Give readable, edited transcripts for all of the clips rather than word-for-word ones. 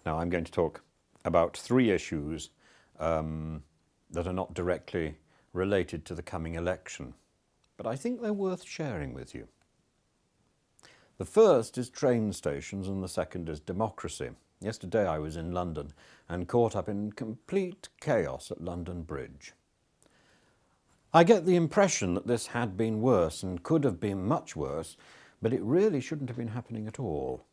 Now I'm going to talk about three issues that are not directly related to the coming election, but I think they're worth sharing with you. The first is train stations and the second is democracy. Yesterday I was in London and caught up in complete chaos at London Bridge. I get the impression that this had been worse and could have been much worse, but it really shouldn't have been happening at all.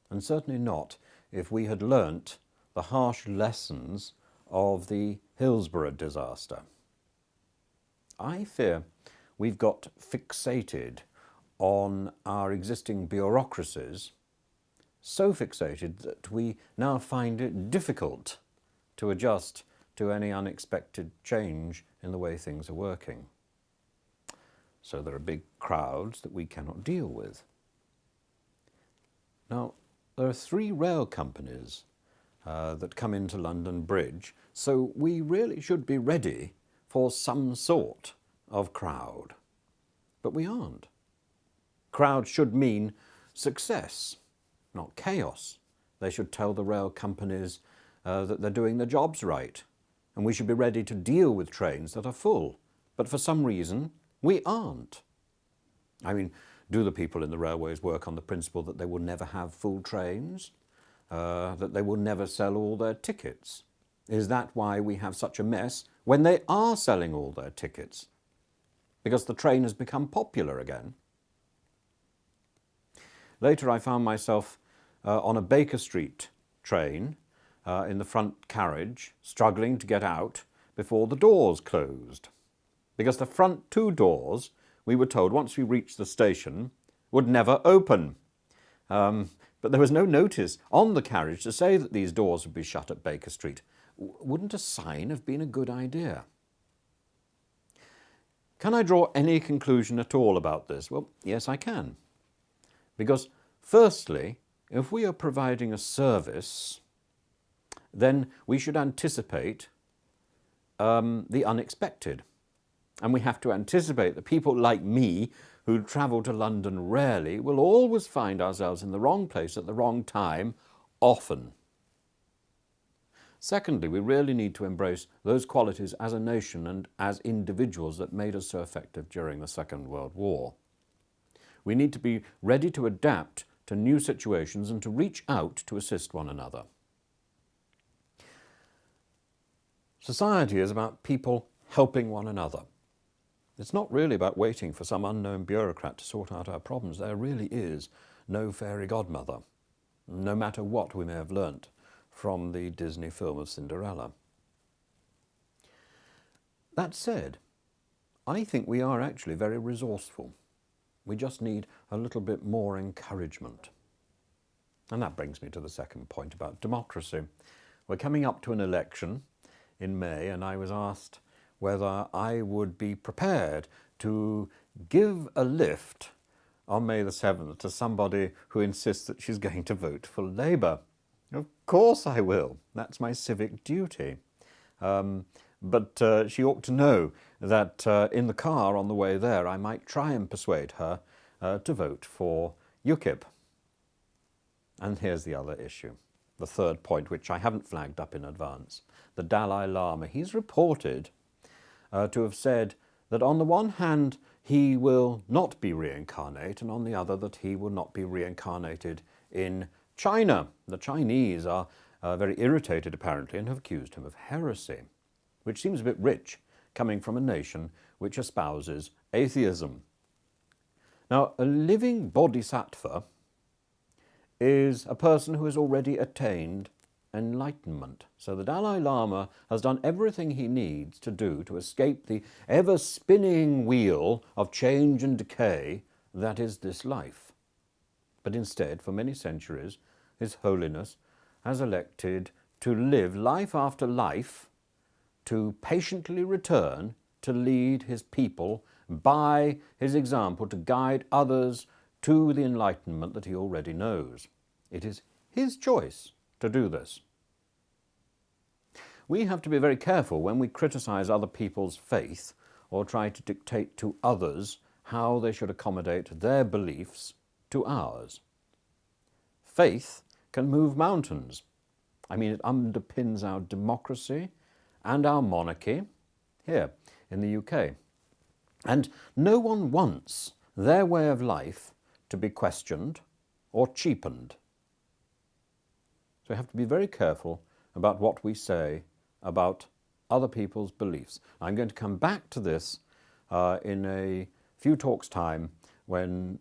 And certainly not if we had learnt the harsh lessons of the Hillsborough disaster. I fear we've got fixated on our existing bureaucracies, so fixated that we now find it difficult to adjust to any unexpected change in the way things are working. So there are big crowds that we cannot deal with. Now, there are 3 rail companies that come into London Bridge, so we really should be ready for some sort of crowd. But we aren't. Crowd should mean success, not chaos. They should tell the rail companies that they're doing their jobs right, and we should be ready to deal with trains that are full. But for some reason, we aren't. I mean, do the people in the railways work on the principle that they will never have full trains? That they will never sell all their tickets? Is that why we have such a mess when they are selling all their tickets? Because the train has become popular again. Later I found myself on a Baker Street train in the front carriage, struggling to get out before the doors closed. Because the front 2 doors, we were told once we reached the station, would never open. But there was no notice on the carriage to say that these doors would be shut at Baker Street. Wouldn't a sign have been a good idea? Can I draw any conclusion at all about this? Well, yes, I can. Because firstly, if we are providing a service, then we should anticipate the unexpected. And we have to anticipate that people like me who travel to London rarely will always find ourselves in the wrong place at the wrong time, often. Secondly, we really need to embrace those qualities as a nation and as individuals that made us so effective during the Second World War. We need to be ready to adapt to new situations and to reach out to assist one another. Society is about people helping one another. It's not really about waiting for some unknown bureaucrat to sort out our problems. There really is no fairy godmother, no matter what we may have learnt from the Disney film of Cinderella. That said, I think we are actually very resourceful. We just need a little bit more encouragement. And that brings me to the second point about democracy. We're coming up to an election in May, and I was asked whether I would be prepared to give a lift on May the 7th to somebody who insists that she's going to vote for Labour. Of course I will. That's my civic duty. But she ought to know that in the car on the way there, I might try and persuade her to vote for UKIP. And here's the other issue, the third point, which I haven't flagged up in advance. The Dalai Lama, he's reported to have said that on the one hand, he will not be reincarnated, and on the other, that he will not be reincarnated in China. The Chinese are very irritated, apparently, and have accused him of heresy, which seems a bit rich, coming from a nation which espouses atheism. Now, a living bodhisattva is a person who has already attained enlightenment. So the Dalai Lama has done everything he needs to do to escape the ever-spinning wheel of change and decay that is this life. But instead, for many centuries, His Holiness has elected to live life after life, to patiently return to lead his people by his example, to guide others to the enlightenment that he already knows. It is his choice to do this. We have to be very careful when we criticize other people's faith or try to dictate to others how they should accommodate their beliefs to ours. Faith can move mountains. I mean, it underpins our democracy and our monarchy here in the UK. And no one wants their way of life to be questioned or cheapened. So we have to be very careful about what we say about other people's beliefs. I'm going to come back to this in a few talks' time when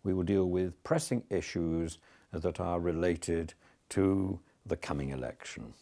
we will deal with pressing issues that are related to the coming election.